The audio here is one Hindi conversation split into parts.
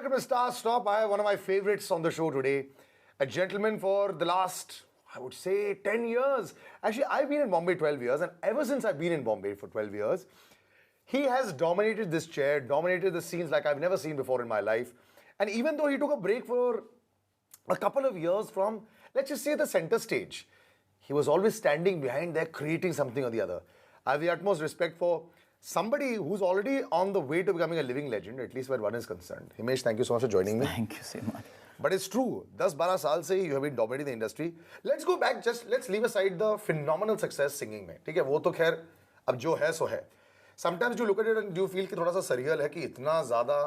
welcome to Star Stop. I have one of my favorites on the show today. A gentleman for the last, I would say, 10 years. Actually, I've been in Bombay 12 years, and ever since I've been in Bombay for 12 years, he has dominated this chair, dominated the scenes like I've never seen before in my life. And even though he took a break for a couple of years from, let's just say, the center stage, he was always standing behind there, creating something or the other. I have the utmost respect for somebody who's already on the way to becoming a living legend, at least where one is concerned. Himesh, thank you so much for joining me. Thank you so much. But it's true, 10-12 साल से you have been dominating the industry. Let's go back, just let's leave aside the phenomenal success singing में. ठीक है, वो तो खैर अब जो है सो है. Sometimes you look at it and you feel कि थोड़ा सा surreal है कि इतना ज़्यादा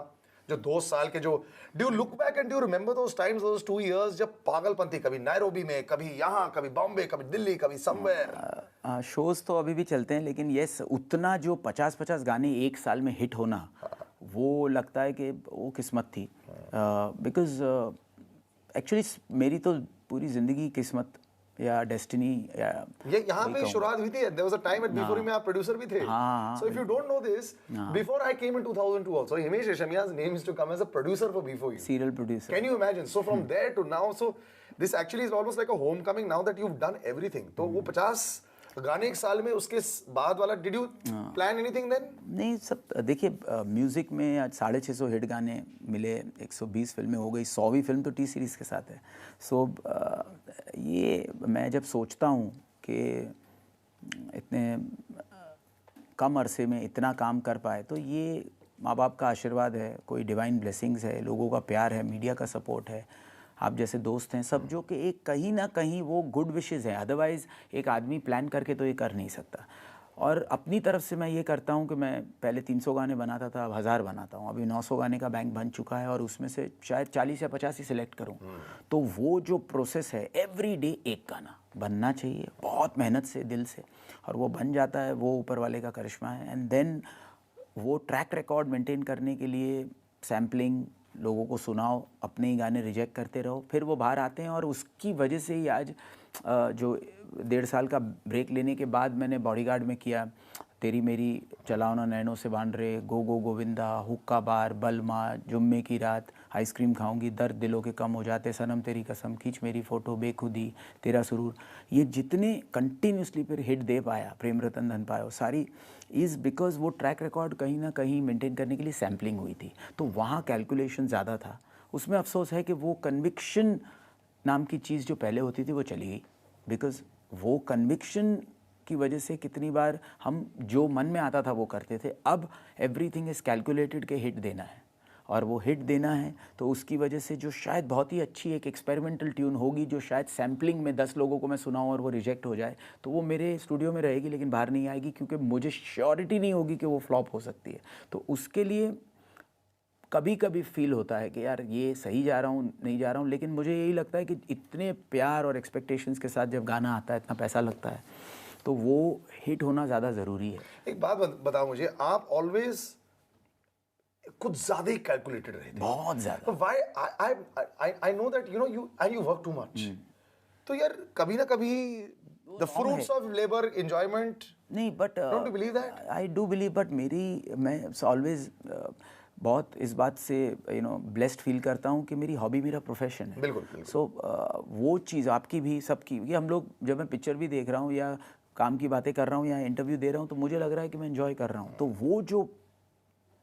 जो 2 साल के जो do you look back and do you remember those times, those 2 years जब पागलपंती कभी नैरोबी में, कभी यहाँ, कभी बॉम्बे, कभी दिल्ली, कभी somewhere. शोज तो अभी भी चलते हैं, लेकिन यस उतना जो 50-50 गाने एक साल में हिट होना, वो लगता है कि वो किस्मत थी. बिकॉज एक्चुअली मेरी तो पूरी ज़िंदगी किस्मत या डेस्टिनी या ये यहाँ पे शुरुआत हुई थी. There was a time at B4E में आप प्रोड्यूसर भी थे. So if you don't know this, before I came in 2002 also, Himesh Reshammiya's name used to come as a producer for B4E. Serial producer. Can you imagine? So from there to now, so this actually is almost like a homecoming now that you've done everything. तो वो 50 गाने एक साल में, उसके बाद वाला, did you plan anything then? नहीं, सब देखिए म्यूज़िक में आज 650 हिट गाने मिले, 120 फिल्में हो गई, 100वीं फिल्म तो टी सीरीज़ के साथ है. सो ये मैं जब सोचता हूँ कि इतने कम अरसे में इतना काम कर पाए, तो ये माँ बाप का आशीर्वाद है, कोई डिवाइन ब्लेसिंग्स है, लोगों का प्यार है, मीडिया का सपोर्ट है, आप जैसे दोस्त हैं सब, जो कि एक कहीं ना कहीं वो गुड विशेज़ हैं. अदरवाइज़ एक आदमी प्लान करके तो ये कर नहीं सकता. और अपनी तरफ से मैं ये करता हूँ कि मैं पहले 300 गाने बनाता था, अब 1000 बनाता हूँ. अभी 900 गाने का बैंक बन चुका है और उसमें से शायद 40 या 50 ही सिलेक्ट करूँ. तो वो जो प्रोसेस है, एवरी डे एक गाना बनना चाहिए, बहुत मेहनत से, दिल से, और वो बन जाता है. वो ऊपर वाले का करिश्मा है. एंड देन वो ट्रैक रिकॉर्ड मेंटेन करने के लिए सैम्पलिंग, लोगों को सुनाओ, अपने ही गाने रिजेक्ट करते रहो, फिर वो बाहर आते हैं. और उसकी वजह से ही आज जो 1.5 साल का ब्रेक लेने के बाद मैंने बॉडीगार्ड में किया, तेरी मेरी, चलाओ ना नैनों से बांध रहे, गो गो गोविंदा, हुक्का बार, बलमा, जुम्मे की रात, आइसक्रीम खाऊंगी, दर्द दिलों के कम हो जाते, सनम तेरी कसम, खींच मेरी फ़ोटो, बेखुदी, तेरा सुरूर, ये जितने कंटिन्यूसली फिर हिट दे पाया, प्रेम रतन धन पायो, सारी इज़ बिकॉज वो ट्रैक रिकॉर्ड कहीं ना कहीं मेंटेन करने के लिए सैम्पलिंग हुई थी. तो वहाँ कैलकुलेशन ज़्यादा था. उसमें अफसोस है कि वो कन्विक्शन नाम की चीज़ जो पहले होती थी वो चली गई. बिकॉज वो कन्विक्शन की वजह से कितनी बार हम जो मन में आता था वो करते थे. अब एवरीथिंग इज़ कैलकुलेटेड के हिट देना है, और वो हिट देना है तो उसकी वजह से जो शायद बहुत ही अच्छी एक एक्सपेरिमेंटल ट्यून होगी, जो शायद सैम्पलिंग में 10 लोगों को मैं सुनाऊँ और वो रिजेक्ट हो जाए, तो वो मेरे स्टूडियो में रहेगी लेकिन बाहर नहीं आएगी, क्योंकि मुझे श्योरिटी नहीं होगी कि वो फ्लॉप हो सकती है. तो उसके लिए कभी कभी फील होता है कि यार ये सही जा रहा हूँ, नहीं जा रहा हूँ. लेकिन मुझे यही लगता है कि इतने प्यार और एक्सपेक्टेशंस के साथ जब गाना आता है, इतना पैसा लगता है, तो वो हिट होना ज़्यादा ज़रूरी है. एक बात बताओ मुझे, आप ऑलवेज कुछ ज़्यादा ही कैलकुलेटेड रहते हैं. बहुत ज़्यादा. Why I know that you know you work too much. तो यार कभी ना कभी the fruits of labour enjoyment नहीं, but don't you believe that? I do believe, but मैं ऑलवेज बहुत इस बात से ब्लेस्ड फील करता हूँ कि मेरी हॉबी मेरा प्रोफेशन है. बिल्कुल. सो वो चीज़ आपकी भी, सबकी, ये हम लोग जब मैं पिक्चर भी देख रहा हूँ या काम की बातें कर रहा हूँ या इंटरव्यू दे रहा हूँ, तो मुझे लग रहा है कि मैं एंजॉय कर रहा हूँ. तो वो जो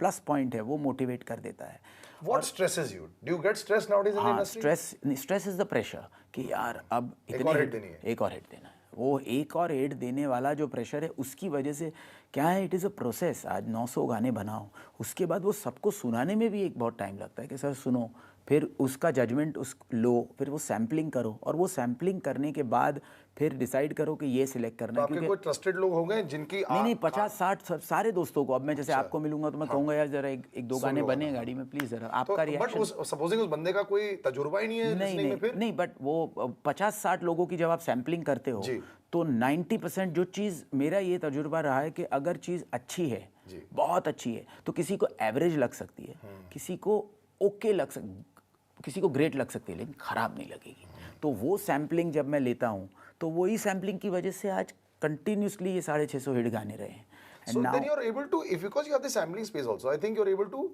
प्लस पॉइंट है वो मोटिवेट कर देता है. What stresses you? Do you get stressed nowadays in the industry? Stress is the pressure कि यार अब एक और हिट देनी है. एक और हिट देना है. वो एक और हिट देने वाला जो प्रेशर है, उसकी वजह से क्या है, इट इज़ अ प्रोसेस. आज 900 गाने बनाओ, उसके बाद वो सबको सुनाने में भी एक बहुत टाइम लगता है कि सर सुनो, फिर उसका जजमेंट लो, फिर वो सैम्पलिंग करो, और वो सैम्पलिंग करने के बाद फिर डिसाइड करो कि ये सिलेक्ट करना है. तो आपके कोई ट्रस्टेड लोग होंगे जिनकी नहीं 50-60 सारे दोस्तों को. अब मैं जैसे आपको मिलूंगा तो मैं कहूँगा यार जरा एक दो गाने बने गाड़ी में, प्लीज जरा आपका रिएक्शन. बट सपोजिंग उस बंदे का कोई तजुर्बा ही नहीं है लिसनिंग में, फिर नहीं, बट वो 50-60 लोगों की जब आप सैम्पलिंग करते हो तो 90% जो चीज़, मेरा ये तजुर्बा रहा है कि अगर चीज़ अच्छी है, बहुत अच्छी है, तो किसी को एवरेज लग सकती है, किसी को ओके लग सकती, किसी को ग्रेट लग सकती है, लेकिन ख़राब नहीं लगेगी. तो वो सैम्पलिंग जब मैं लेता हूँ, तो वही सैम्पलिंग की वजह से आज कंटिन्यूसली ये 650 हिट गाने रहे हैं. So then you're able to, if because you have the sampling space also, I think you're able to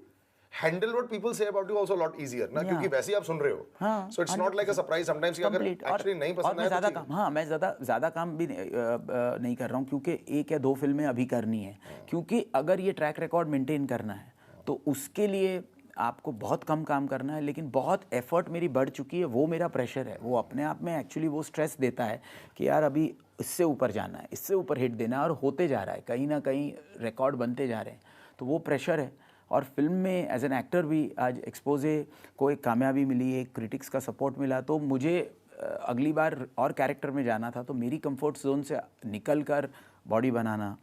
handle what people say about you also a lot easier ना, क्योंकि वैसे ही आप सुन रहे हो. हाँ, So it's not like a surprise sometimes कि अगर Complete. actually नहीं और पसंद मैं आया ज़्यादा तो काम, हाँ मैं ज़्यादा काम भी नहीं कर रहा हूँ, क्योंकि 1 या 2 फिल्में अभी करनी है, क्योंकि अगर ये ट्रैक रिकॉर्ड मेंटेन करना है तो उसके लिए आपको बहुत कम काम करना है, लेकिन बहुत एफर्ट मेरी बढ़ चुकी है, वो मेरा प्रेशर है, वो अपने आप में एक्चुअली वो स्ट्रेस देता है कि यार अभी इससे ऊपर जाना है, इससे ऊपर हिट देना है, और होते जा रहा है, कहीं ना कहीं रिकॉर्ड बनते जा रहे हैं, तो वो प्रेशर है. और फिल्म में एज एन एक्टर भी आज एक्सपोजे को एक कामयाबी मिली, एक क्रिटिक्स का सपोर्ट मिला, तो मुझे अगली बार और कैरेक्टर में जाना था, तो मेरी कंफर्ट जोन से निकल कर बॉडी बनाना,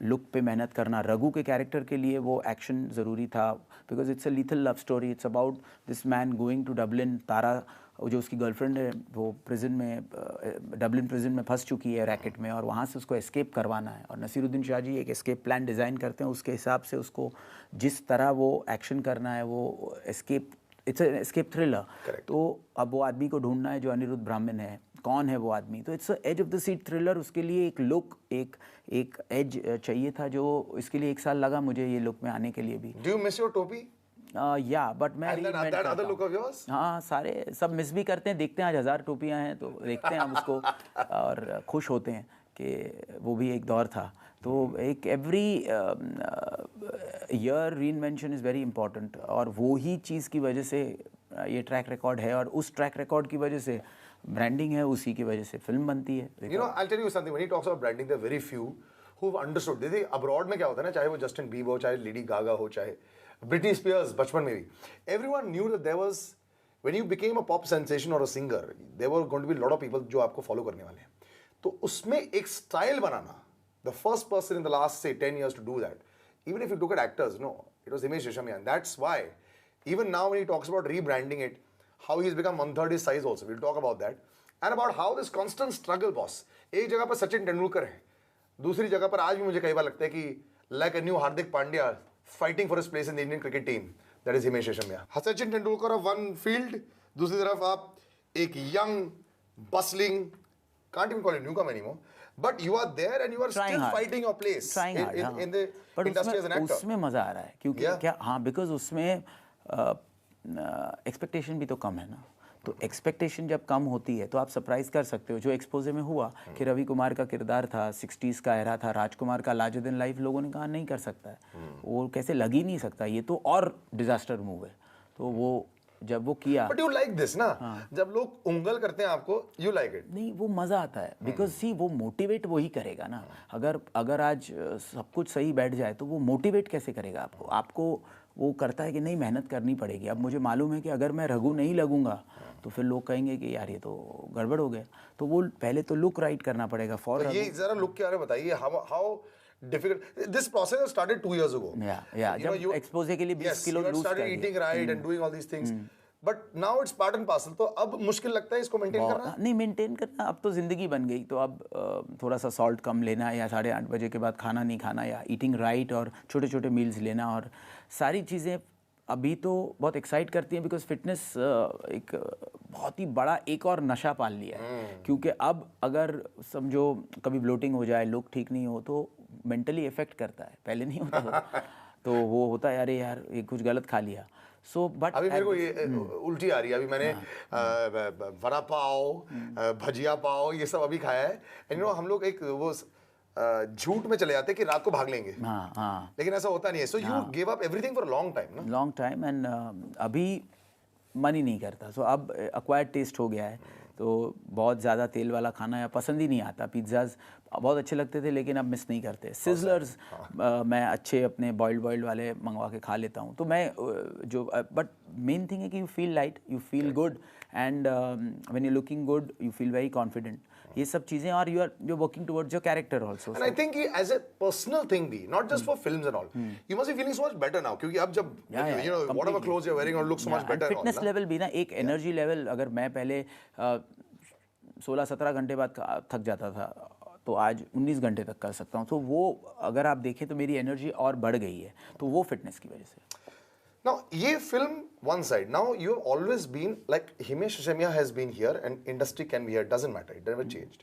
लुक पे मेहनत करना. रघु के कैरेक्टर के लिए वो एक्शन ज़रूरी था, because it's a lethal love story. It's about this man going to Dublin. Tara जो उसकी गर्लफ्रेंड है वो प्रिजन में, डबलिन प्रिजन में फंस चुकी है रैकेट में, और वहाँ से उसको एस्केप करवाना है, और नसीरुद्दीन शाह जी एक एस्केप प्लान डिज़ाइन करते हैं, उसके हिसाब से उसको जिस तरह वो एक्शन करना है वो एस्केप, इट्स एस्केप थ्रिलर. तो अब वो आदमी को ढूंढना है जो अनिरुद्ध ब्राह्मण है, कौन है वो आदमी. तो it's edge of the seat thriller. उसके लिए एक लुक, एक एज चाहिए था, जो इसके लिए 1 साल लगा मुझे ये लुक में आने के लिए भी. Do you miss your टोपी? या बट मैं And that other look of yours? हाँ, सारे सब मिस भी करते हैं. देखते हैं आज 1000 टोपियाँ हैं तो देखते हैं हम उसको और खुश होते हैं कि वो भी एक दौर था. तो एक every year reinvention is very important, और वो ही चीज़ की वजह से ये ट्रैक रिकॉर्ड है, और उस ट्रैक रिकॉर्ड की वजह से ब्रांडिंग है, उसी की वजह से फिल्म बनती है. You know, I'll tell you something. When he talks about branding, there are very few who've understood. देखिए abroad में क्या होता है ना, चाहे वो जस्टिन बीबर हो, चाहे लेडी गागा हो, चाहे ब्रिटनी स्पीयर्स बचपन में भी, everyone knew that there was, when you became a pop sensation or a singer, there were going to be a lot of people जो आपको फॉलो करने वाले हैं. तो उसमें एक style banana, the first person in the last say 10 years to do that, even if you look at actors, no, it was Himesh Reshammiya, and that's why even now when he talks about rebranding it, how he's become 1/3 his size also, we'll talk about that, and about how this constant struggle, boss. एक जगह पर सचिन तेंदुलकर है, दूसरी जगह पर आज भी मुझे कई बार लगता है कि like a new Hardik Pandya fighting for his place in the Indian cricket team, that is Himesh Reshammiya. Sachin Tendulkar of one field, दूसरी तरफ आप एक young, bustling, can't even call it newcomer anymore, but you are there and you are Trying still hard. fighting your place Trying hard, हाँ. in the But industry as an actor. उसमें मज़ा आ रहा है, क्योंकि Yeah. क्या, हाँ, बिकॉज उसमें एक्सपेक्टेशन भी तो कम है ना. तो एक्सपेक्टेशन जब कम होती है तो आप सरप्राइज कर सकते हो, जो एक्सपोजे में हुआ कि रवि कुमार का किरदार था, 60s का एरा था, राजकुमार का लार्जर देन लाइफ, लोगों ने कहा नहीं कर सकता है, वो कैसे लग ही नहीं सकता, ये तो और डिजास्टर मूव है. तो वो जब वो किया, But you like this ना, जब लोग उंगल करते हैं आपको, you like it. नहीं वो मज़ा आता है, बिकॉज सी वो मोटिवेट वही करेगा ना. अगर आज सब कुछ सही बैठ जाए तो वो मोटिवेट कैसे करेगा आपको वो करता है कि नहीं मेहनत करनी पड़ेगी. अब मुझे मालूम है कि अगर मैं रघु नहीं लगूंगा तो फिर लोग कहेंगे कि यार ये तो गड़बड़ हो गया, तो वो पहले तो लुक राइट करना पड़ेगा फॉर. ये जरा लुक के बारे में बताइए, how difficult this process has started 2 years ago. या जब एक्सपोजे के लिए 20 किलो you लूज started कर eating right and doing all these things, but now it's part and parcel. तो अब मुश्किल लगता है इसको मेंटेन करना. नहीं मेंटेन करना, अब तो ज़िंदगी बन गई, तो अब थोड़ा सा सॉल्ट कम लेना, या 8:30 बजे के बाद खाना नहीं खाना, या ईटिंग राइट, और छोटे छोटे मील्स लेना, और सारी चीज़ें अभी तो बहुत एक्साइट करती हैं, बिकॉज फिटनेस एक बहुत ही बड़ा एक और नशा पाल लिया है. क्योंकि अब अगर समझो कभी ब्लोटिंग हो जाए, लुक ठीक नहीं हो, तो मेंटली इफेक्ट करता है, पहले नहीं होता था. तो वो होता है अरे यार ये कुछ गलत खा लिया. सो बट अभी मेरे को ये उल्टी आ रही है. अभी मैंने वड़ा पाव, भजिया पाव, ये सब अभी खाया है. एंड यू नो हम लोग एक वो झूठ में चले जाते हैं कि रात को भाग लेंगे, हाँ, लेकिन ऐसा होता नहीं है. So you give up everything for long time ना. लॉन्ग टाइम, एंड अभी मन ही नहीं करता. सो अब एक्वायर्ड टेस्ट हो गया है, तो बहुत ज़्यादा तेल वाला खाना या पसंद ही नहीं आता. पिज़्ज़ाज बहुत अच्छे लगते थे लेकिन अब मिस नहीं करते. सिजलर्स मैं अच्छे अपने बॉइल्ड वाले मंगवा के खा लेता हूँ. तो मैं जो बट मेन थिंग है कि you feel light, you feel good, and when you looking good you feel very confident. ये सब चीज़ें, और you are working towards your character also. And I think as a personal thing भी, not just for films and all, you must be feeling so much better now, क्योंकि अब जब you know whatever clothes you're wearing or look so much better. Fitness level भी ना, एक एनर्जी लेवल, अगर मैं पहले 16-17 घंटे बाद थक जाता था, तो आज 19 घंटे तक कर सकता हूँ. तो वो अगर आप देखें तो मेरी एनर्जी और बढ़ गई है, तो वो फिटनेस की वजह से. Now, ये film one side. Now you have always been like Himesh Reshammiya has been here, and industry can be here. Doesn't matter. It never changed.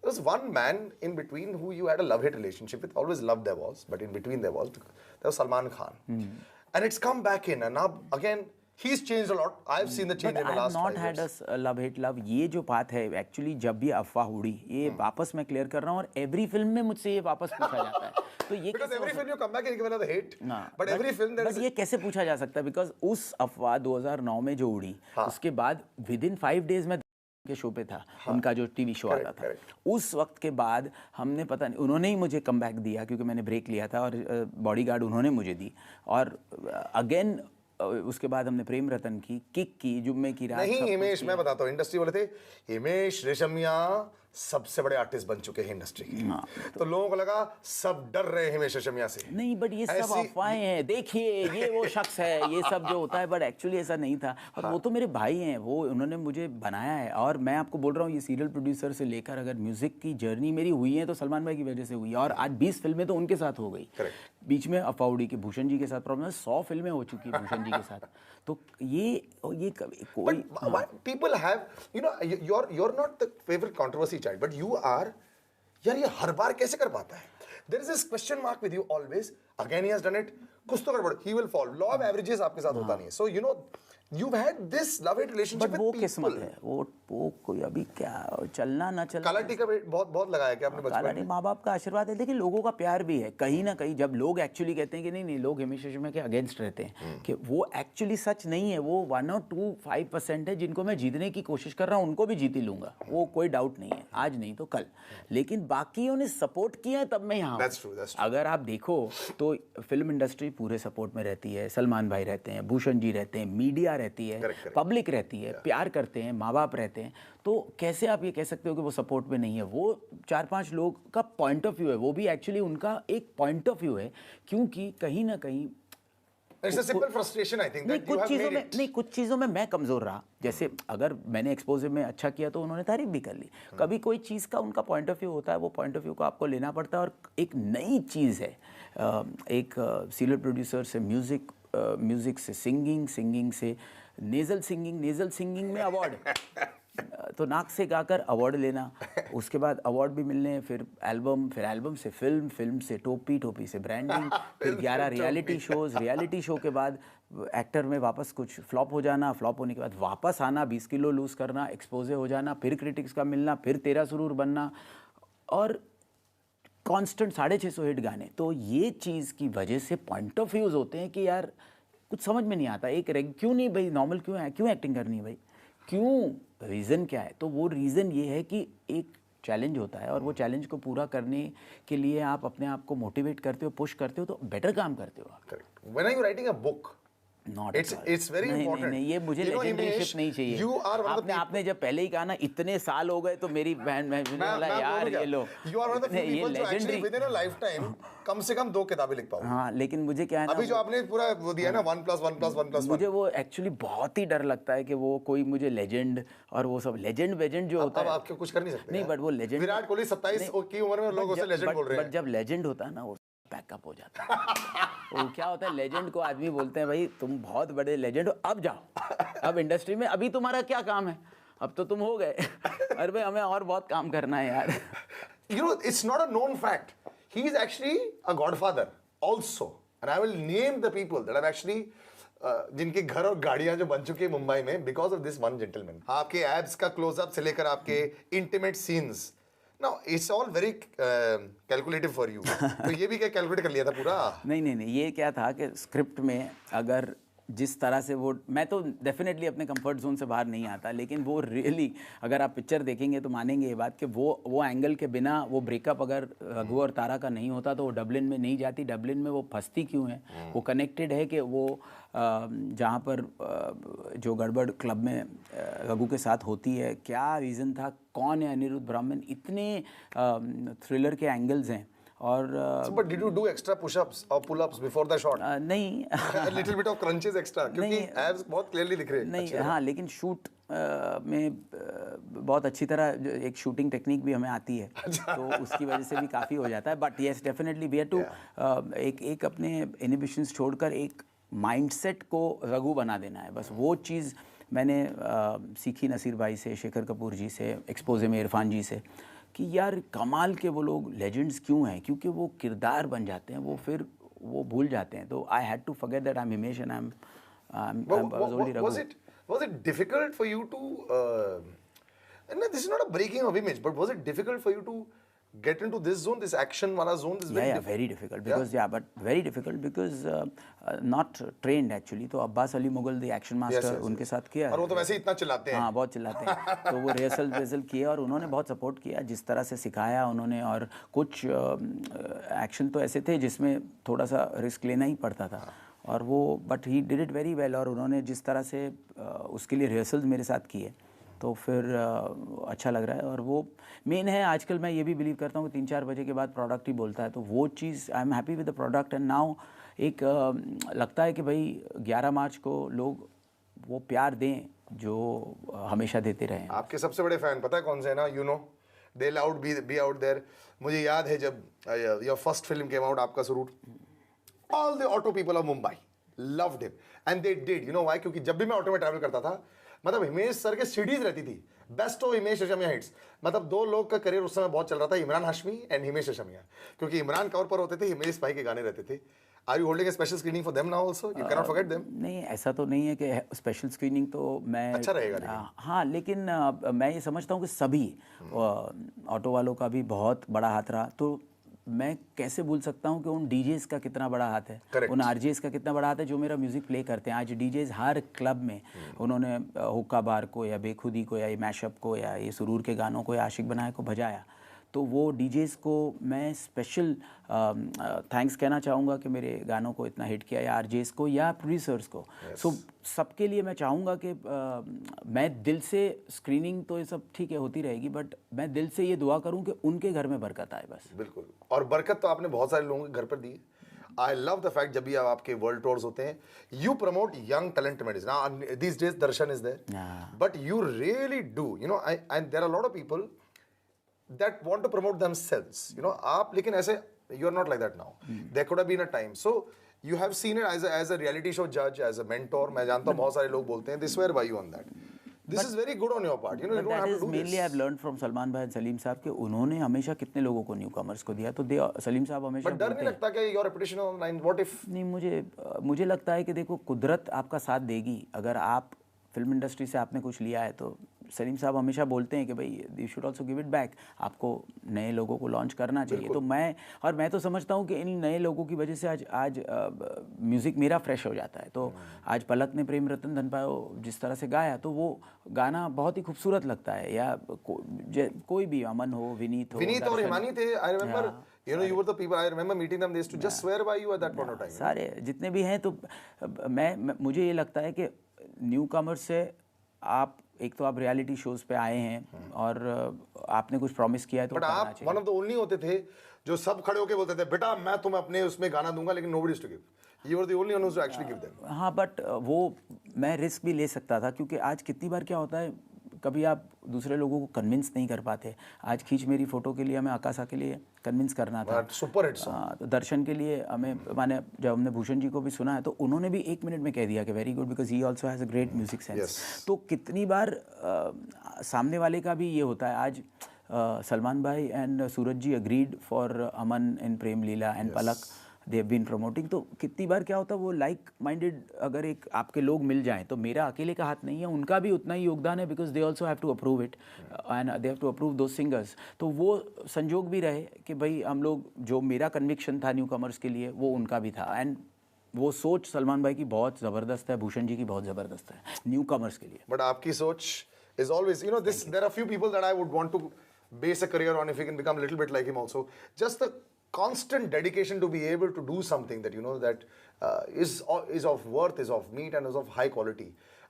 There was one man in between who you had a love-hate relationship with. Always love there was, but in between there was Salman Khan. and it's come back in, and now again he's changed a lot. I've seen the change But in the I have last not 5 had years. a love hate love. ये जो बात है एक्चुअली जब भी अफवाह उड़ी ये वापस मैं क्लियर कर रहा हूँ और एवरी फिल्म में मुझसे ये वापस पूछा जाता है तो ये Because कैसे every film you come back and give another hate. हाँ, But every film there but is. ये कैसे पूछा जा सकता है बिकॉज उस अफवाह 2009 में जो उड़ी उसके बाद विद इन 5 डेज में के शो पे था उनका जो टीवी शो आता था उस वक्त के बाद हमने पता नहीं उन्होंने ही मुझे कम बैक दिया क्योंकि मैंने ब्रेक लिया था और बॉडीगार्ड उन्होंने मुझे दी और अगेन उसके बाद हमने प्रेम रतन की किक की जुम्मे की रात नहीं सब कुछ हिमेश किया। मैं बताता हूँ इंडस्ट्री बोले थे हिमेश रेशमिया सबसे बड़े आर्टिस्ट बन चुके हैं इंडस्ट्री के तो लोगों को लगा सब डर रहे हैं हिमेश रेशमिया से नहीं बट ये सब ऐसी- अफवाहें हैं देखिए ये वो शख्स है ये सब जो होता है बट एक्चुअली ऐसा नहीं था और वो तो मेरे भाई हैं वो उन्होंने मुझे बनाया है और मैं आपको बोल रहा हूँ ये सीरियल प्रोड्यूसर से लेकर अगर म्यूजिक की जर्नी मेरी हुई है तो सलमान भाई की वजह से हुई है और आज 20 फिल्में तो उनके साथ हो गई बीच में अफवाउड़ी की भूषण जी के साथ प्रॉब्लम है 100 फिल्में हो चुकी है भूषण जी के साथ तो ये कोई But why people have, you know, you're not the favorite controversy child, but you are. यार ये हर बार कैसे कर पाता है? There is this question mark with you always. Again he has done it. कुछ तो गड़बड़. He will fall. Law of averages आपके साथ होता नहीं है. So you know, you've had this love-hate relationship but with वो people. किस्मत है वो कोई अभी क्या चलना ना चलना काला टीका बहुत लगाया क्या आपने काला बचपन नहीं में? माँ बाप का आशीर्वाद है देखिए लोगों का प्यार भी है कहीं ना कहीं जब लोग एक्चुअली कहते हैं कि नहीं लोग हिमेश रेशमिया के अगेंस्ट रहते हैं कि वो एक्चुअली सच नहीं है वो 1 और 2-5% है जिनको मैं जीतने की कोशिश कर रहा हूँ उनको भी जीत ही लूंगा वो कोई डाउट नहीं है आज नहीं तो कल लेकिन बाकियों ने सपोर्ट किया है तब मैं यहाँ हूँ। That's true, that's true. अगर आप देखो तो फिल्म इंडस्ट्री पूरे सपोर्ट में रहती है सलमान भाई रहते हैं भूषण जी रहते हैं मीडिया रहती है Correct, correct. पब्लिक रहती है प्यार करते हैं माँ बाप रहते हैं तो कैसे आप ये कह सकते हो कि वो सपोर्ट में नहीं है वो 4-5 लोग का पॉइंट ऑफ व्यू है वो भी एक्चुअली उनका एक पॉइंट ऑफ व्यू है क्योंकि कहीं ना कहीं It's a simple frustration I think that you have made it. कुछ चीज़ों में मैं कमज़ोर रहा जैसे अगर मैंने एक्सपोजर में अच्छा किया तो उन्होंने तारीफ भी कर ली कभी कोई चीज़ का उनका पॉइंट ऑफ व्यू होता है वो पॉइंट ऑफ व्यू को आपको लेना पड़ता है और एक नई चीज़ है एक सीरियल प्रोड्यूसर से म्यूज़िक से सिंगिंग से नेज़ल सिंगिंग में अवार्ड तो नाक से गाकर अवार्ड लेना उसके बाद अवार्ड भी मिलने फिर एल्बम से फिल्म से टोपी से ब्रांडिंग फिर 11 रियलिटी शो के बाद एक्टर में वापस कुछ फ्लॉप हो जाना फ्लॉप होने के बाद वापस आना 20 किलो लूज़ करना एक्सपोजे हो जाना फिर क्रिटिक्स का मिलना फिर तेरा सुरूर बनना और कांस्टेंट 650 हिट गाने तो ये चीज़ की वजह से पॉइंट ऑफ व्यूज़ होते हैं कि यार कुछ समझ में नहीं आता क्यों नहीं भाई नॉर्मल क्यों है क्यों एक्टिंग करनी है भाई क्यों रीज़न क्या है तो वो रीज़न ये है कि एक चैलेंज होता है और वो चैलेंज को पूरा करने के लिए आप अपने आप को मोटिवेट करते हो पुश करते हो तो बेटर काम करते हो आप Correct. When are you writing a book? Not It's very important. नहीं ये मुझे You know, लेजेंडरीशिप Himesh, नहीं चाहिए you are one of the आपने जब पहले ही कहा ना इतने साल हो गए तो मेरी बहन मैं बोला यार ये लो You are one of the few नहीं, ये people जो actually legendary- within a lifetime कम से कम 2 किताबें लिख पाओ. हाँ लेकिन मुझे क्या है ना अभी जो आपने पूरा वो दिया ना 1+1+1+1 मुझे वो एक्चुअली बहुत ही डर लगता है कि वो कोई मुझे लेजेंड और वो सब लेजेंड जो होता अब है आपके कुछ कर नहीं सकते नहीं यार. बट वो लेजेंड विराट कोहली 27 की उम्र में लोग उसे लेजेंड बोल रहे बट हैं. जब लेजेंड होता है ना वो पैकअप हो जाता है वो क्या होता है लेजेंड को आदमी बोलते हैं भाई तुम बहुत बड़े लेजेंड हो अब जाओ अब इंडस्ट्री में अभी तुम्हारा क्या काम है अब तो तुम हो गए अरे भाई हमें और बहुत काम करना है यार You know, it's not a known fact. He is actually a godfather also. And I will name the people that have actually जिनके घर और गाड़ियां जो बन चुकी है मुंबई में because of this one gentleman. आपके एब्स का क्लोजअप से लेकर आपके intimate scenes Now, it's all very calculative for you. तो ये भी क्या कैलकुलेट कर लिया था पूरा? नहीं ये क्या था कि स्क्रिप्ट में अगर जिस तरह से वो मैं तो डेफिनेटली अपने कंफर्ट जोन से बाहर नहीं आता लेकिन वो रियली अगर आप पिक्चर देखेंगे तो मानेंगे ये बात कि वो एंगल के बिना वो ब्रेकअप अगर रघु और तारा का नहीं होता तो वो डबलिन में नहीं जाती डबलिन में वो फंसती क्यों है वो कनेक्टेड है कि वो जहाँ पर जो गड़बड़ क्लब में रघु के साथ होती है क्या रीज़न था कौन है अनिरुद्ध ब्राह्मण इतने थ्रिलर के एंगल्स हैं और So, but did you do extra push-ups or pull-ups before the shot? नहीं A little bit of crunches extra क्योंकि नहीं, abs बहुत clearly दिख रहे हैं. नहीं अच्छे हैं. हाँ लेकिन शूट में बहुत अच्छी तरह एक शूटिंग टेक्निक भी हमें आती है तो उसकी वजह से भी काफ़ी हो जाता है but yes definitely we have to एक अपने इनहिबिशंस छोड़कर एक माइंडसेट को रघु बना देना है बस वो चीज़ मैंने सीखी नसीर भाई से शेखर कपूर जी से एक्सपोजे में इरफान जी से कि यार कमाल के वो लोग लेजेंड्स क्यों हैं क्योंकि वो किरदार बन जाते हैं वो फिर वो भूल जाते हैं. तो I had to forget that I am Himesh and I was only Raghu. Was it difficult for you to? And this is not a breaking of image, but was it difficult for you to get into this zone, this action wala zone? This is very difficult. Very difficult because but very difficult because not trained actually. तो Abbas Ali Mughal the action master उनके साथ किया. और वो तो वैसे ही इतना चिल्लाते हैं. हाँ, बहुत चिल्लाते हैं. तो वो रिहर्सल किए और उन्होंने बहुत सपोर्ट किया, जिस तरह से सिखाया उन्होंने. और कुछ एक्शन तो ऐसे थे जिसमें थोड़ा सा रिस्क लेना ही पड़ता था. और वो but he did it very well. और उन्होंने जिस तरह से उसके लिए रिहर्सल्स मेरे साथ किए तो फिर अच्छा लग रहा है. और वो मेन है. आजकल मैं ये भी बिलीव करता हूँ कि 3-4 बजे के बाद प्रोडक्ट ही बोलता है. तो वो चीज़ I am happy with the product. And now एक लगता है कि भाई 11 मार्च को लोग वो प्यार दें जो हमेशा देते रहे. आपके सबसे बड़े फैन पता है कौन से हैं ना? You know they loud be out there. मुझे याद है जब your first film came out, आपका suit, all the auto people of Mumbai loved him and they did. You know why? क्योंकि जब भी मैं ऑटो में ट्रैवल करता था, मतलब हिमेश सर के सीडीज रहती थी, best of Himesh Reshammiya hits. मतलब 2 लोग का करियर उस समय बहुत चल रहा था, इमरान हाशमी एंड हिमेश रेशमिया. क्योंकि इमरान कवर पर होते थे, हिमेश भाई के गाने रहते थे. Are you holding a special screening for them now also? You can not forget them. नहीं, ऐसा तो नहीं है कि स्पेशल स्क्रीनिंग तो मैं अच्छा रहेगा. हाँ, लेकिन मैं ये समझता हूँ कि सभी ऑटो वालों का भी बहुत बड़ा हाथ रहा. तो मैं कैसे भूल सकता हूँ कि उन डीजेस का कितना बड़ा हाथ है. Correct. उन आरजेस का कितना बड़ा हाथ है जो मेरा म्यूज़िक प्ले करते हैं. आज डीजेस हर क्लब में उन्होंने हुक्का बार को या बेखुदी को या ये मैशअप को या ये सुरूर के गानों को या आशिक बनाए को बजाया. तो वो डीजेस को मैं स्पेशल थैंक्स कहना चाहूँगा कि मेरे गानों को इतना हिट किया, या आरजेस को या प्रोड्यूसर्स को. सो सबके लिए मैं चाहूँगा कि मैं दिल से स्क्रीनिंग तो ये सब ठीक है होती रहेगी, बट मैं दिल से ये दुआ करूँ कि उनके घर में बरकत आए बस. बिल्कुल. और बरकत तो आपने बहुत सारे लोगों के घर पर दी. आई लव द फैक्ट जब भी आपके वर्ल्ड टूर्स होते हैं, you promote young talent medicine. These days Darshan is there, but you really do. You know and there are lot of people that want to promote themselves, you know. आप लेकिन ऐसे you are not like that now. There could have been a time. So you have seen it as a reality show judge, as a mentor. मैं जानता हूँ बहुत सारे लोग बोलते हैं they swear by you on that. This is very good on your part. You know, you don't have to do this. Mainly I've learned from Salman भाई और सलीम साहब कि उन्होंने हमेशा कितने लोगों को न्यू कमर्स को दिया. तो सलीम साहब हमेशा. But डर नहीं लगता कि your reputation online, what if? नहीं, मुझे लगता है कि देखो, कुदरत आपका साथ देगी. अगर आप फिल्म इंडस्ट्री से आपने कुछ लिया है तो सलीम साहब हमेशा बोलते हैं कि भाई you should also give it back. आपको नए लोगों को लॉन्च करना चाहिए. तो मैं तो समझता हूँ कि इन नए लोगों की वजह से आज म्यूज़िक मेरा फ्रेश हो जाता है. तो आज पलक ने प्रेम रतन धन पायो जिस तरह से गाया, तो वो गाना बहुत ही खूबसूरत लगता है. या कोई भी, अमन हो, विनीत और हिमानी थे. I remember, you know, you were the people, I remember meeting them, they used to just swear by you at that point of time. सारे जितने भी हैं. तो मुझे ये लगता है कि न्यू कमर्स से आप एक तो आप रियलिटी शोज पे आए हैं और आपने कुछ प्रॉमिस किया है तो बट आप वन ऑफ द ओनली होते थे जो सब खड़े होके बोलते थे बेटा मैं तुम्हें अपने उसमें गाना दूंगा, लेकिन nobody used to give. You were the only one who actually give them. हाँ, बट वो मैं रिस्क भी ले सकता था, क्योंकि आज कितनी बार क्या होता है, कभी आप दूसरे लोगों को कन्विंस नहीं कर पाते. आज खींच मेरी फोटो के लिए हमें आकाशा के लिए कन्विंस करना था. Super hit song. तो दर्शन के लिए हमें, माने जब हमने भूषण जी को भी सुना है तो उन्होंने भी 1 मिनट में कह दिया कि very good, because he also has a great music sense. तो कितनी बार सामने वाले का भी ये होता है. आज सलमान भाई and Sooraj ji agreed for Aman in Prem Leela and Palak, they have been promoting. तो कितनी बार क्या होता है, वो लाइक माइंडेड अगर एक आपके लोग मिल जाएं तो मेरा अकेले का हाथ नहीं है, उनका भी उतना ही योगदान है, because they also have to approve it and they have to approve two singers. तो वो संजोग भी रहे कि भाई हम लोग, जो मेरा कन्विक्शन था न्यू कमर्स के लिए वो उनका भी था. एंड वो सोच सलमान भाई की बहुत ज़बरदस्त है, भूषण जी की बहुत ज़बरदस्त है न्यू कमर्स के लिए. बट आपकी सोच is always, you know, this there are few people that I would want to base a career on if you can become a little bit like him also. Just the constant dedication to be able to do something that, you know, that is of worth, is of meat and is of high quality.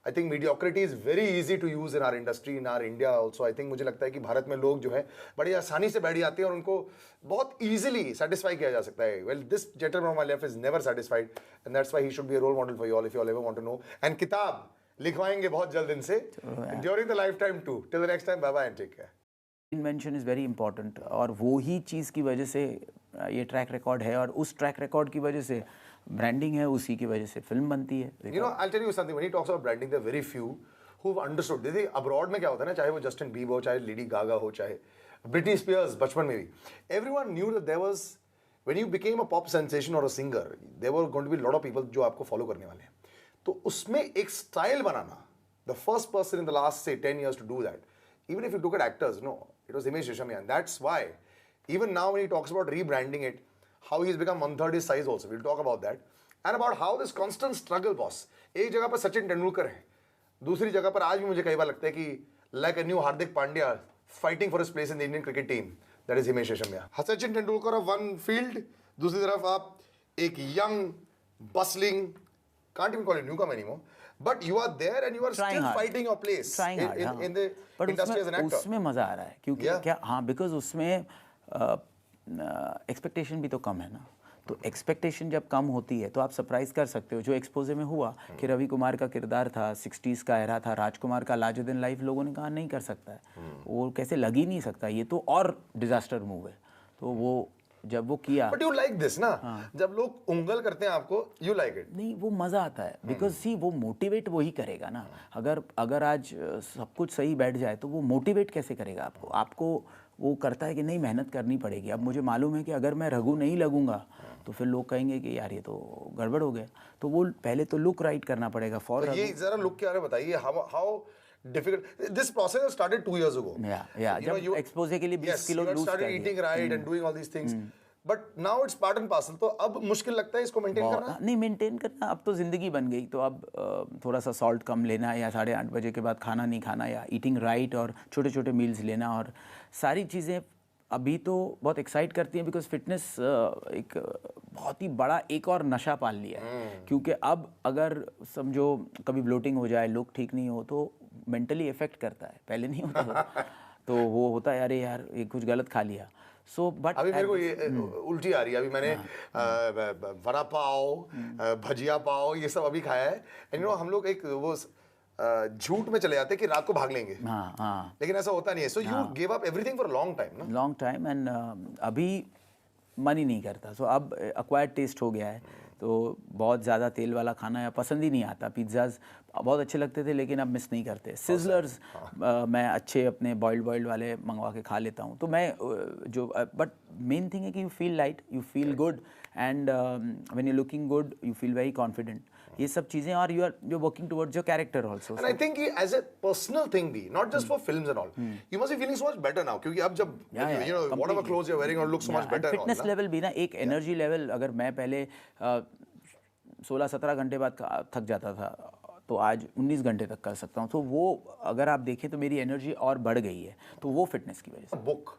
I think mediocrity is very easy to use in our industry, in our India also. I think मुझे लगता है कि भारत में लोग जो है बड़ी आसानी से बैठ जाते हैं और उनको बहुत easily satisfy किया जा सकता है. Well, this gentleman on my left is never satisfied, and that's why he should be a role model for you all if you all ever want to know. And किताब लिखवाएंगे बहुत जल्द इनसे during the lifetime too. Till the next time, bye bye and take care. Invention is very important, और वो ही चीज़ की वजह से ये ट्रैक रिकॉर्ड है, और उस ट्रैक रिकॉर्ड की वजह से ब्रांडिंग है, उसी की वजह से फिल्म बनती है. You know, I'll tell you something. When he talks about branding, there are very few who've understood. देखिए अब्रॉड में क्या होता है ना, चाहे वो जस्टिन बीबर हो, चाहे लेडी गागा हो, चाहे ब्रिटनी स्पीयर्स बचपन में भी, everyone knew that there was when you became a pop sensation or a singer, there were going to be a lot of people जो आपको follow करने वाले हैं. तो उसमें एक style banana, the first person in the last say 10 years to do that. Even if you look at actors, no, it was Himesh Reshammiya, and that's why even now when he talks about rebranding it, how he's become 1/3 his size also. We'll talk about that, and about how this constant struggle, boss. एक जगह पर सचिन तेंदुलकर है, दूसरी जगह पर आज भी मुझे कई बार लगता है कि like a new Hardik Pandya fighting for his place in the Indian cricket team. That is Himesh Reshammiya. Sachin Tendulkar of one field, दूसरी तरफ आप एक young, bustling, can't even call it newcomer anymore, but you are there and you are Trying still hard. fighting your place in the But industry as an actor. उसमें मजा आ रहा है क्योंकि Yeah. क्या हाँ बिकॉज उसमें एक्सपेक्टेशन भी तो कम है ना. तो एक्सपेक्टेशन जब कम होती है तो आप सरप्राइज कर सकते हो. जो एक्सपोजे में हुआ कि रवि कुमार का किरदार था, 60s का एरा था, राजकुमार का लार्जर देन लाइफ, लोगों ने कहा नहीं कर सकता है, वो कैसे लग ही नहीं सकता, ये तो और डिजास्टर मूव है. तो वो जब वो किया, But you like this ना, जब लोग उंगल करते हैं आपको, you like it. नहीं वो मज़ा आता है बिकॉज सी वो मोटिवेट वही करेगा ना. अगर आज सब कुछ सही बैठ जाए तो वो मोटिवेट कैसे करेगा आपको वो करता है कि नहीं मेहनत करनी पड़ेगी. अब मुझे मालूम है कि अगर मैं रघु नहीं लगूंगा तो फिर लोग कहेंगे कि यार ये तो गड़बड़ हो गया. तो वो पहले तो लुक राइट करना पड़ेगा फॉर तो ये जरा लुक के बारे में बताइए, how difficult this process has started 2 years ago. या जब एक्सपोजे के लिए 20 किलो you लूज started कर eating right and doing all these things, but now it's part and parcel. तो अब मुश्किल लगता है इसको मेंटेन करना. नहीं मेंटेन करना, अब तो ज़िंदगी बन गई. तो अब थोड़ा सा सॉल्ट कम लेना या 8:30 बजे के बाद खाना नहीं खाना या ईटिंग राइट और छोटे छोटे मील्स लेना और सारी चीज़ें अभी तो बहुत एक्साइट करती हैं बिकॉज फिटनेस एक बहुत ही बड़ा एक और नशा पाल लिया है. क्योंकि अब अगर समझो कभी ब्लोटिंग हो जाए, लुक ठीक नहीं हो तो मेंटली इफेक्ट करता है. पहले नहीं होता था. तो वो होता है अरे यार ये कुछ गलत खा लिया. सो बट अभी मेरे को ये उल्टी आ रही है. अभी मैंने वड़ा पाव, भजिया पाव, ये सब अभी खाया है. एंड हम लोग एक वो झूठ में चले जाते हैं कि रात को भाग लेंगे. हाँ लेकिन ऐसा होता नहीं है. So you give up everything for a long time ना. लॉन्ग टाइम एंड अभी मन ही नहीं करता. सो अब एक्वायर्ड टेस्ट हो गया है तो बहुत ज़्यादा तेल वाला खाना या पसंद ही नहीं आता. पिज़्ज़ाज बहुत अच्छे लगते थे लेकिन अब मिस नहीं करते. सिजलर्स मैं अच्छे अपने बॉइल्ड वाले मंगवा के खा लेता हूँ. तो मैं जो बट मेन थिंग है कि you feel light, you feel good and when you looking good you feel very confident. ये सब चीज़ें और you are working towards your character also. And I think as a personal thing भी, not just for films and all, you must be feeling so much better now. क्योंकि अब जब you know whatever clothes you're wearing or look so much better. Fitness level भी ना, एक एनर्जी लेवल. अगर मैं पहले 16-17 घंटे बाद थक जाता था तो आज 19 घंटे तक कर सकता हूँ. तो वो अगर आप देखें तो मेरी एनर्जी और बढ़ गई है. तो वो फिटनेस की वजह से. Book.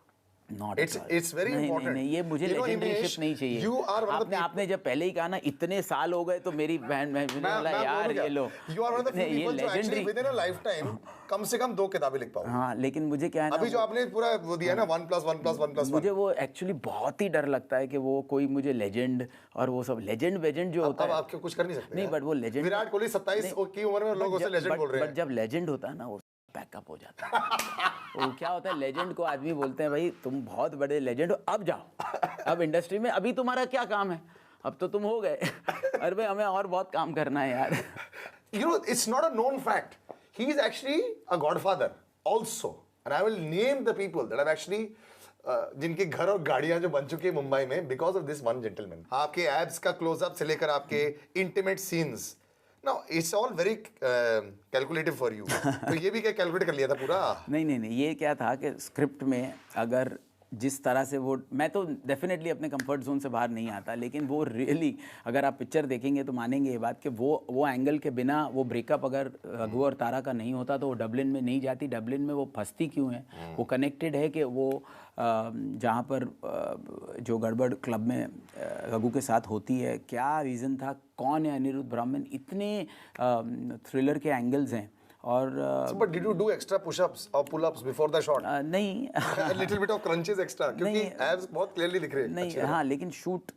Not It's very important. नहीं ये मुझे You know, लेजेंडरीशिप Himesh, नहीं चाहिए. you are one of the आपने जब पहले ही कहा ना इतने साल हो गए तो मेरी बहन मैं बोला यार ये लो. You are one of the few नहीं, ये people जो actually legendary. within a lifetime कम से कम 2 किताबें लिख पाओ. हाँ लेकिन मुझे क्या है ना, अभी जो आपने पूरा वो दिया ना 1+1+1+1. मुझे वो एक्चुअली बहुत ही डर लगता है कि वो कोई मुझे लेजेंड और वो सब लेजेंड जो होता अब है. आप कुछ कर नहीं सकते. नहीं बट वो लेजेंड, विराट कोहली 27 की उम्र में लोग उसे लेजेंड बोल रहे हैं. बट जब लेजेंड होता है ना वो पैकअप हो जाता है. वो क्या होता है लेजेंड को आदमी बोलते हैं भाई तुम बहुत बड़े लेजेंड हो, अब जाओ अब इंडस्ट्री में, अभी तुम्हारा क्या काम है, अब तो तुम हो गए. अरे भाई हमें और बहुत काम करना है यार. You know, it's not a known fact. He is actually a godfather also. And I will name the people that have actually जिनके घर और गाड़ियां जो बन चुकी है मुंबई में because of this one gentleman. आपके एब्स का क्लोजअप से लेकर आपके intimate scenes. Now, it's all very calculative for you. तो ये भी क्या कैलकुलेट कर लिया था पूरा? नहीं ये क्या था कि स्क्रिप्ट में अगर जिस तरह से वो, मैं तो डेफिनेटली अपने कंफर्ट जोन से बाहर नहीं आता, लेकिन वो रियली अगर आप पिक्चर देखेंगे तो मानेंगे ये बात कि वो एंगल के बिना वो ब्रेकअप अगर रघु और तारा का नहीं होता तो वो डबलिन में नहीं जाती. डबलिन में वो फंसती क्यों है, वो कनेक्टेड है कि वो जहाँ पर जो गड़बड़ क्लब में रघु के साथ होती है, क्या रीज़न था, कौन है अनिरुद्ध ब्राह्मण, इतने थ्रिलर के एंगल्स हैं. और but did you do extra push-ups or pull-ups before the shot? नहीं A little bit of crunches extra क्योंकि abs बहुत clearly दिख रहे हैं. नहीं हाँ, लेकिन शूट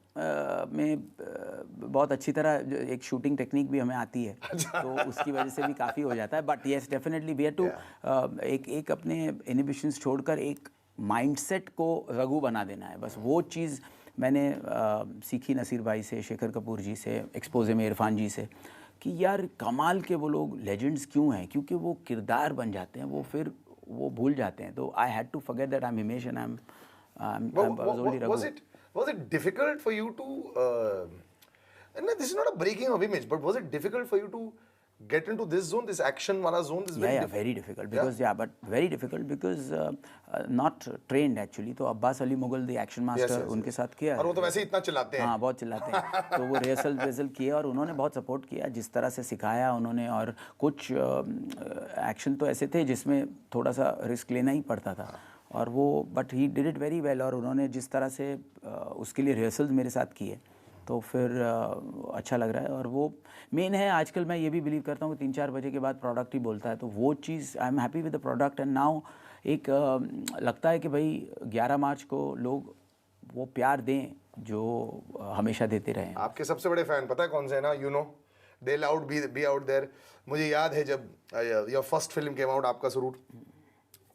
में बहुत अच्छी तरह एक शूटिंग टेक्निक भी हमें आती है तो उसकी वजह से भी काफ़ी हो जाता है. But yes definitely we have to एक अपने इनहिबिशंस छोड़कर एक माइंडसेट को रघु बना देना है. बस वो चीज़ मैंने सीखी नसीर भाई से, शेखर कपूर जी से, एक्सपोजे में इरफान जी से, कि यार कमाल के वो लोग लेजेंड्स क्यों हैं, क्योंकि वो किरदार बन जाते हैं, वो फिर वो भूल जाते हैं. तो I had to forget that I am Himesh and I am only Raghu. Was it difficult for you to, and this is not a breaking of image, but was it difficult for you to get into this zone, this action wala zone? This is Yeah, very difficult because but very difficult because not trained actually. तो Abbas Ali Mughal the action master उनके साथ किया और वो तो वैसे ही इतना चिल्लाते हैं। हाँ, बहुत चिल्लाते हैं। तो वो रिहर्सल किए और उन्होंने बहुत सपोर्ट किया, जिस तरह से सिखाया उन्होंने। और कुछ एक्शन तो ऐसे थे जिसमें थोड़ा सा रिस्क लेना ही पड़ता था, और वो but he did it very well. और उन्होंने जिस तरह से उसके लिए रिहर्सल्स मेरे साथ किए, तो फिर अच्छा लग रहा है। और वो मेन है, आजकल मैं ये भी बिलीव करता हूँ कि 3-4 बजे के बाद प्रोडक्ट ही बोलता है। तो वो चीज़ I am happy with the product. And now एक लगता है कि भाई 11 मार्च को लोग वो प्यार दें जो हमेशा देते रहे हैं। आपके सबसे बड़े फैन पता है कौन से है ना? You know they loud be out there. मुझे याद है जब your first film came out, Aapka Suroor,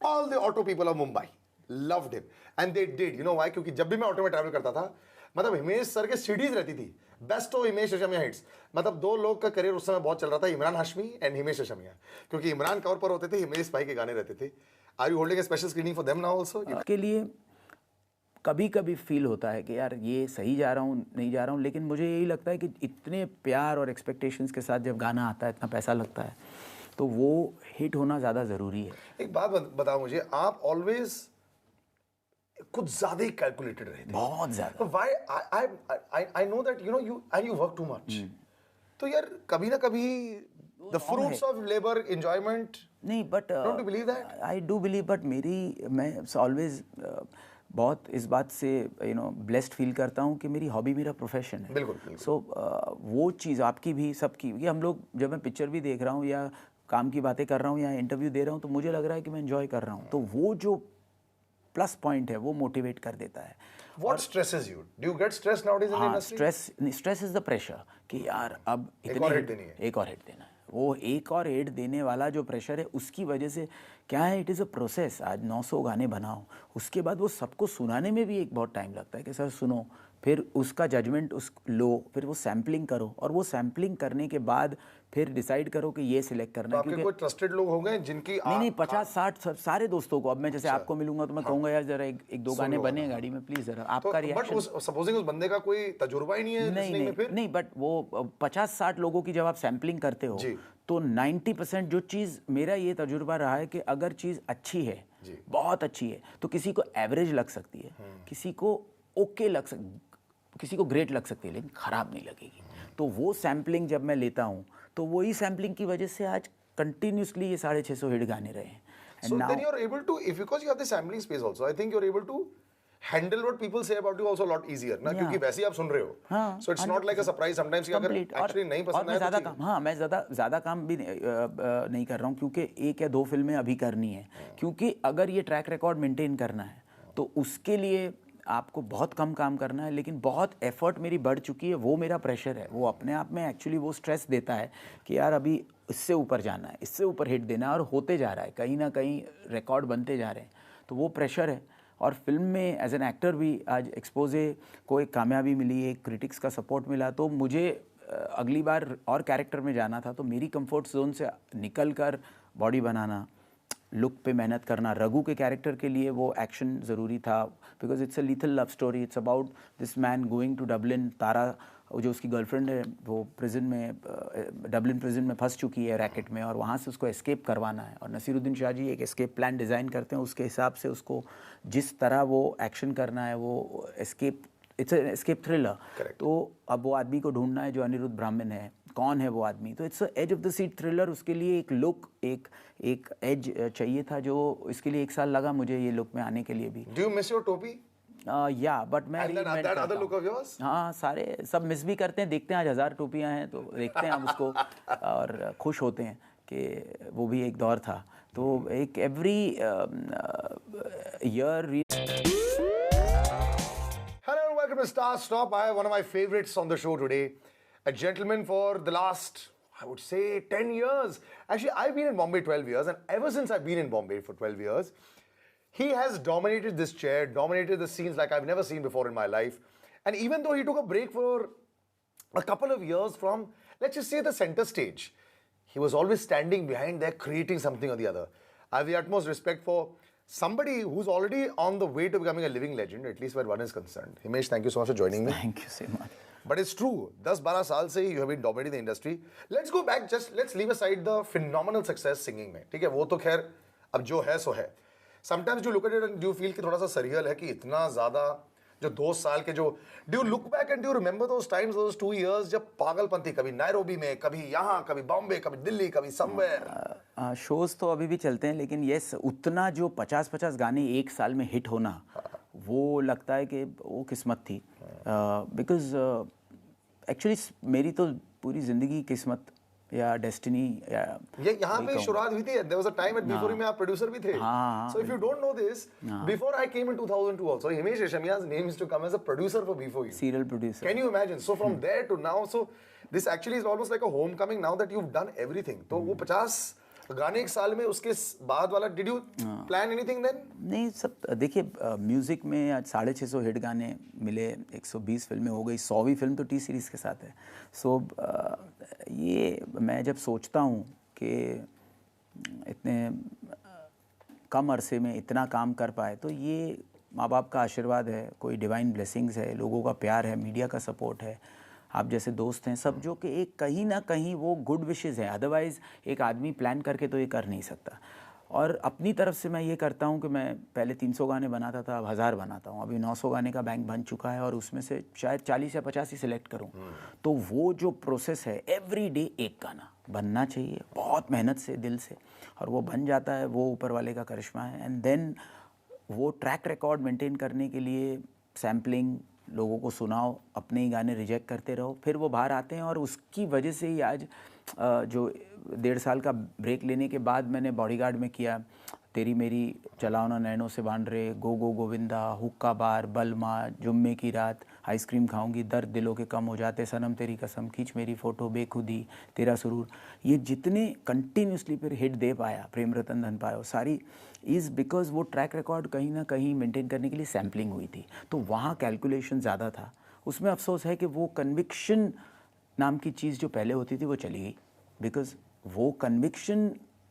all the auto people of Mumbai loved him and they did. You know why? क्योंकि जब भी मैं ऑटो में ट्रैवल करता था, मतलब हिमेश सर के सीडीज रहती थी, best of Himesh Reshammiya hits. मतलब दो लोग का करियर उस समय बहुत चल रहा था, इमरान हाशमी एंड हिमेश रेशमिया, क्योंकि इमरान कवर पर होते थे, हिमेश भाई के गाने रहते थे। Are you holding a special screening for them now also? के लिए कभी कभी फील होता है कि यार ये सही जा रहा हूँ नहीं जा रहा हूँ, लेकिन मुझे यही लगता है कि इतने प्यार और एक्सपेक्टेशंस के साथ जब गाना आता है, इतना पैसा लगता है, तो वो हिट होना ज़्यादा ज़रूरी है। एक बात बताओ मुझे, आप ऑलवेज कुछ ज्यादा ही कैलकुलेटेड रहे थे, बहुत ज़्यादा। Why I know that you know you work too much. तो यार कभी ना कभी the fruits of labour enjoyment नहीं, but don't you believe that? I do believe, but मैं ऑलवेज बहुत इस बात से ब्लेस्ड फील करता हूँ कि मेरी हॉबी मेरा प्रोफेशन है। बिल्कुल। सो वो चीज़ आपकी भी सबकी, ये हम लोग जब मैं पिक्चर भी देख रहा हूँ या काम की बातें कर रहा हूँ या इंटरव्यू दे रहा हूँ, तो मुझे लग रहा है कि मैं एंजॉय कर रहा हूँ। तो वो जो प्लस पॉइंट है वो मोटिवेट कर देता है। What stresses you? Do you get stressed nowadays in the हाँ, industry? Stress is the pressure कि यार अब एक और हिट देनी है। एक और हिट देना है। वो एक और हिट देने वाला जो प्रेशर है, उसकी वजह से क्या है, इट इज़ अ प्रोसेस। आज 900 गाने बनाओ, उसके बाद वो सबको सुनाने में भी एक बहुत टाइम लगता है कि सर सुनो, फिर उसका जजमेंट लो, फिर वो सैम्पलिंग करो, और वो सैम्पलिंग करने के बाद फिर डिसाइड करो कि ये सिलेक्ट करना है। आपके कोई ट्रस्टेड लोग होंगे जिनकी नहीं 50-60 सारे दोस्तों को। अब मैं जैसे आपको मिलूंगा तो मैं कहूँगा यार जरा एक दो गाने बने गाड़ी में, प्लीज जरा आपका रिएक्शन। बट सपोजिंग उस बंदे का कोई तजुर्बा ही नहीं है लिसनिंग में, फिर नहीं, बट वो 50-60 लोगों की जब आप सैम्पलिंग करते हो, तो 90% जो चीज़, मेरा ये तजुर्बा रहा है कि अगर चीज़ अच्छी है, बहुत अच्छी है, तो किसी को एवरेज लग सकती है, किसी को ओके लग सकती, किसी को ग्रेट लग सकती है, लेकिन ख़राब नहीं लगेगी। तो वो सैम्पलिंग जब मैं लेता हूँ, तो वही सैम्पलिंग की वजह से आज कंटिन्यूसली ये 650 हिट गाने रहे हैं। So then you're able to, if because you have the sampling space also, I think you're able to handle what people say about you also a lot easier ना, क्योंकि वैसे ही आप सुन रहे हो। हाँ, so it's not like a surprise sometimes कि अगर actually नहीं पसंद आया तो ठीक है। हाँ, मैं ज़्यादा काम भी नहीं कर रहा हूँ, क्योंकि 1 या 2 फिल्में अभी करनी है। क्योंकि अगर ये ट्रैक रिकॉर्ड मेंटेन करना है, तो उसके लिए आपको बहुत कम काम करना है, लेकिन बहुत एफर्ट मेरी बढ़ चुकी है। वो मेरा प्रेशर है, वो अपने आप में एक्चुअली वो स्ट्रेस देता है कि यार अभी इससे ऊपर जाना है, इससे ऊपर हिट देना है, और होते जा रहा है, कहीं ना कहीं रिकॉर्ड बनते जा रहे हैं। तो वो प्रेशर है। और फिल्म में एज एन एक्टर भी आज एक्सपोजे को एक कामयाबी मिली, एक क्रिटिक्स का सपोर्ट मिला, तो मुझे अगली बार और कैरेक्टर में जाना था। तो मेरी कंफर्ट जोन से निकल कर बॉडी बनाना, लुक पे मेहनत करना, रघु के कैरेक्टर के लिए वो एक्शन ज़रूरी था, because it's a lethal love story. It's about this man going to Dublin. Tara जो उसकी गर्लफ्रेंड है, वो प्रिजन में, डबलिन प्रिजन में फंस चुकी है रैकेट में, और वहाँ से उसको एस्केप करवाना है। और नसीरुद्दीन शाह जी एक एस्केप प्लान डिज़ाइन करते हैं, उसके हिसाब से उसको जिस तरह वो एक्शन करना है, वो एस्केप, इट्स एस्केप थ्रिलर। तो अब वो आदमी को ढूंढना है जो अनिरुद्ध ब्राह्मण है, कौन है वो आदमी। तो it's edge of the seat thriller. उसके लिए एक लुक, एक एज चाहिए था, जो इसके लिए 1 साल लगा मुझे ये लुक में आने के लिए भी। Do you miss your टोपी? या बट मैं that other look of yours? हाँ, सारे सब मिस भी करते हैं। देखते हैं आज 1000 टोपियाँ हैं, तो देखते हैं हम उसको और खुश होते हैं कि वो भी एक दौर था। तो एक every year. Hello and welcome to Star Stop. I have one of my favorites on the show today. A gentleman for the last, I would say, 10 years. Actually, I've been in Bombay 12 years, and ever since I've been in Bombay for 12 years, he has dominated this chair, dominated the scenes like I've never seen before in my life. And even though he took a break for a couple of years from, let's just say, the center stage, he was always standing behind there creating something or the other. I have the utmost respect for somebody who's already on the way to becoming a living legend, at least where one is concerned. Himesh, thank you so much for joining me. Thank you so much. But it's true, 10-12 साल से you have been dominating the industry. Let's go back, let's leave aside the phenomenal success singing में, ठीक है? वो तो खैर अब जो है सो है. Sometimes you look at it and you feel कि थोड़ा सा surreal है कि इतना ज़्यादा जो 2 साल के जो do you look back and do you remember those times, those 2 years जब पागलपंती कभी नायरोबी में, कभी यहाँ, कभी बॉम्बे, कभी दिल्ली, कभी समवेयर. शोज़ तो अभी भी चलते हैं, लेकिन यस, उतना जो 50-50 गाने एक साल में हिट होना, वो लगता है कि वो किस्मत थी. बिकॉज एक्चुअली मेरी तो पूरी ज़िंदगी किस्मत या डेस्टिनी या ये यहाँ पे शुरुआत हुई थी. There was a time at B4 में आप प्रोड्यूसर भी थे. So if you don't know this, before I came in 2002 also, Himesh Reshammiya's name used to come as a producer for B4U. serial producer. Can you imagine? So from there to now, so this actually is almost like a homecoming now that you've done everything. तो वो 50 गाने एक साल में, उसके बाद वाला, did you plan anything then? नहीं, सब देखिए, म्यूज़िक में आज 650 हिट गाने मिले, 120 फिल्में हो गई, 100वीं फिल्म तो टी सीरीज़ के साथ है. सो ये मैं जब सोचता हूँ कि इतने कम अरसे में इतना काम कर पाए, तो ये माँ बाप का आशीर्वाद है, कोई डिवाइन ब्लेसिंग्स है, लोगों का प्यार है, मीडिया का सपोर्ट है, आप जैसे दोस्त हैं सब, जो कि एक कहीं ना कहीं वो गुड विशेज़ हैं. अदरवाइज़ एक आदमी प्लान करके तो ये कर नहीं सकता. और अपनी तरफ से मैं ये करता हूँ कि मैं पहले 300 गाने बनाता था, अब 1000 बनाता हूँ. अभी 900 गाने का बैंक बन चुका है और उसमें से शायद 40 या 50 ही सिलेक्ट करूँ. तो वो जो प्रोसेस है, एवरी डे एक गाना बनना चाहिए, बहुत मेहनत से, दिल से, और वो बन जाता है, वो ऊपर वाले का करिश्मा है. एंड देन वो ट्रैक रिकॉर्ड मेंटेन करने के लिए सैम्पलिंग, लोगों को सुनाओ, अपने ही गाने रिजेक्ट करते रहो, फिर वो बाहर आते हैं. और उसकी वजह से ही आज जो 1.5 साल का ब्रेक लेने के बाद मैंने बॉडीगार्ड में किया, तेरी मेरी, चलाओ ना नैनों से बांड रे, गो गो गोविंदा, हुक्का बार, बलमा, जुम्मे की रात, आइसक्रीम खाऊंगी, दर्द दिलों के कम हो जाते, सनम तेरी कसम, खींच मेरी फ़ोटो, बेखुदी, तेरा सुरूर, ये जितने कंटिन्यूसली फिर हिट दे पाया, प्रेम रतन धन पायो, सारी इज़ बिकॉज वो ट्रैक रिकॉर्ड कहीं ना कहीं मेंटेन करने के लिए सैम्पलिंग हुई थी. तो वहाँ कैलकुलेशन ज़्यादा था. उसमें अफसोस है कि वो कन्विक्शन नाम की चीज़ जो पहले होती थी वो चली गई. बिकॉज वो कन्विक्शन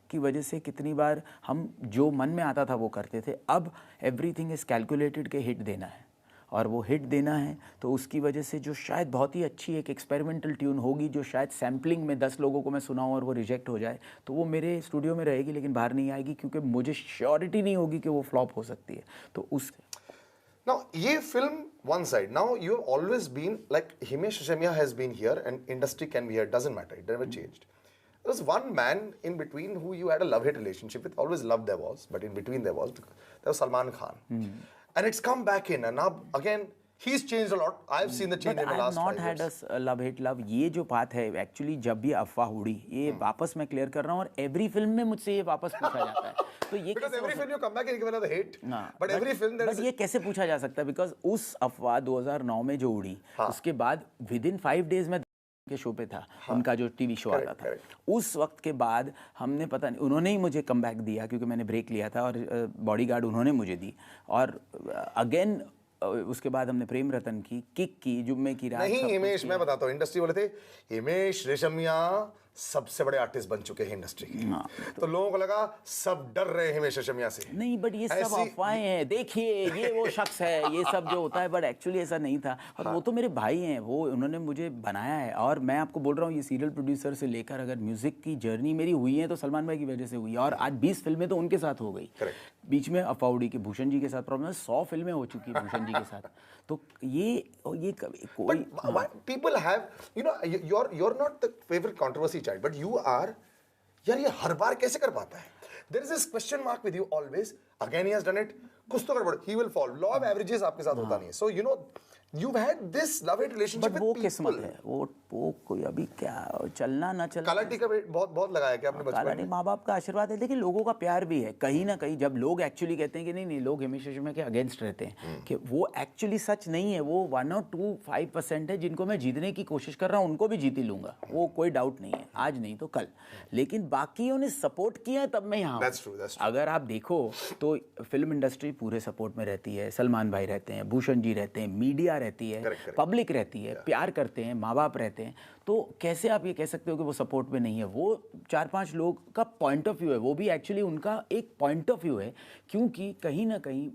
की वजह से कितनी बार हम जो मन में आता था वो करते थे. अब एवरीथिंग इज़ कैलकुलेटेड के हिट देना है, और वो हिट देना है तो उसकी वजह से जो शायद बहुत ही अच्छी एक एक्सपेरिमेंटल ट्यून होगी, जो शायद सैम्पलिंग में 10 लोगों को मैं सुनाऊं और वो रिजेक्ट हो जाए, तो वो मेरे स्टूडियो में रहेगी लेकिन बाहर नहीं आएगी, क्योंकि मुझे श्योरिटी नहीं होगी कि वो फ्लॉप हो सकती है. तो उस Now, ये film one side. Now you have always been like Himesh Reshammiya has been here, and industry can be here. Doesn't matter. It never changed. There was one man in between who you had a love-hate relationship with. Always love there was, but in between there was Salman Khan, and it's come back in, and now again he's changed a lot. I've seen the change in the last 5 years. I've not had a love-hate love. ये जो बात है एक्चुअली जब भी अफवाह उड़ी, ये वापस मैं क्लियर कर रहा हूँ, और एवरी फिल्म में मुझसे ये वापस पूछा जाता है. तो ये because every film you come back and give another hate. But every film there is. ये कैसे पूछा जा सकता है? बिकॉज उस अफवाह 2009 में जो उड़ी, उसके बाद विद इन 5 डेज में के शो पे था, उनका जो टीवी शो आता था, उस वक्त के बाद हमने पता नहीं, उन्होंने ही मुझे कम बैक दिया क्योंकि मैंने ब्रेक लिया था, और बॉडीगार्ड उन्होंने मुझे दी, और अगेन उसके बाद हमने प्रेम रतन की, किक की, जुम्मे की रात. नहीं हिमेश, मैं बताता हूँ, इंडस्ट्री बोले थे हिमेश रेशमिया सबसे बड़े आर्टिस्ट बन चुके हैं इंडस्ट्री के. तो लोगों को लगा सब डर रहे हैं हिमेश रेशमिया से. नहीं, बट ये सब अफवाहें हैं, देखिए ये वो शख्स है, ये सब जो होता है, बट एक्चुअली ऐसा नहीं था. और वो तो मेरे भाई हैं, वो उन्होंने मुझे बनाया है. और मैं आपको बोल रहा हूँ, ये सीरियल प्रोड्यूसर से लेकर अगर म्यूजिक की जर्नी मेरी हुई है तो सलमान भाई की वजह से हुई है, और आज 20 फिल्में तो उनके साथ हो गई. बीच में अफाउडी की भूषण जी के साथ प्रॉब्लम, 100 फिल्में हो चुकी है भूषण जी के साथ. तो ये कोई people have, you know, you're not the favorite controversy child, but you are. यार ये हर बार कैसे कर पाता है? There is this question mark with you always. Again he has done it. कुछ तो गड़बड़, he will fall. Law of averages आपके साथ होता नहीं है. So you know, you've had this love-hate relationship with वो people. किस्मत है, वो कोई अभी क्या चलना ना चलना. काला टीका बहुत लगाया क्या आपने बचपन में? माँ बाप का आशीर्वाद है, देखिए लोगों का प्यार भी है कहीं ना कहीं. जब लोग एक्चुअली कहते हैं कि नहीं लोग हिमेश रेशमिया के अगेंस्ट रहते हैं, कि वो एक्चुअली सच नहीं है. वो 1 or 2-5% है जिनको मैं जीतने की कोशिश कर रहा हूँ, उनको भी जीत ही लूंगा, वो कोई डाउट नहीं है, आज नहीं तो कल. लेकिन बाकियों ने सपोर्ट किया है तब मैं यहाँ हूँ. अगर आप देखो तो फिल्म इंडस्ट्री पूरे सपोर्ट में रहती है. सलमान भाई रहते हैं, भूषण जी रहते हैं, मीडिया रहती है, Correct, correct. पब्लिक रहती है, प्यार करते हैं, माँ बाप रहते हैं, तो कैसे आप ये कह सकते हो कि वो सपोर्ट में नहीं है? वो 4-5 लोग का पॉइंट ऑफ व्यू है, वो भी एक्चुअली उनका एक पॉइंट ऑफ व्यू है, क्योंकि कहीं ना कहीं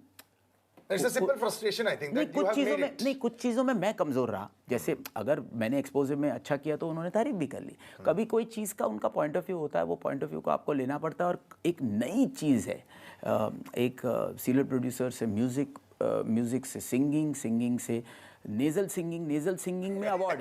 It's a simple frustration, I think, नहीं, that you have made it. नहीं, कुछ चीज़ों में मैं कमज़ोर रहा। जैसे अगर मैंने एक्सपोजर में अच्छा किया तो उन्होंने तारीफ भी कर ली। कभी कोई चीज़ का उनका पॉइंट ऑफ व्यू होता है, वो पॉइंट ऑफ व्यू को आपको लेना पड़ता है। और एक नई चीज़ है, एक सीरियल प्रोड्यूसर से म्यूज़िक, म्यूज़िक से सिंगिंग, सिंगिंग से नेज़ल सिंगिंग में अवार्ड,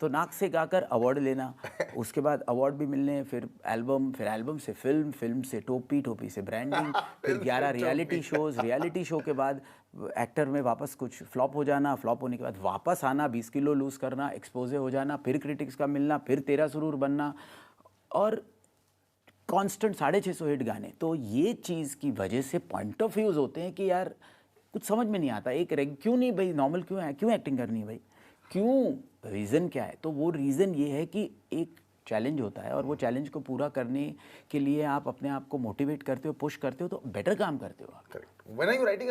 तो नाक से गाकर अवार्ड लेना, उसके बाद अवार्ड भी मिलने, फिर एल्बम से फिल्म से टोपी से ब्रांडिंग, फिर 11 रियलिटी शो के बाद एक्टर में वापस कुछ फ्लॉप हो जाना, फ्लॉप होने के बाद वापस आना, 20 किलो लूज़ करना, एक्सपोजे हो जाना, फिर क्रिटिक्स का मिलना, फिर तेरा सुरूर बनना, और कांस्टेंट 650 हिट गाने। तो ये चीज़ की वजह से पॉइंट ऑफ व्यूज़ होते हैं कि यार कुछ समझ में नहीं आता, क्यों नहीं भाई नॉर्मल क्यों है, क्यों एक्टिंग करनी है भाई, क्यों, रीज़न क्या है? तो वो रीज़न ये है कि एक चैलेंज होता है, और वो चैलेंज को पूरा करने के लिए आप अपने आप को मोटिवेट करते हो, पुश करते हो, तो बेटर काम करते हो आप। Correct. When are you writing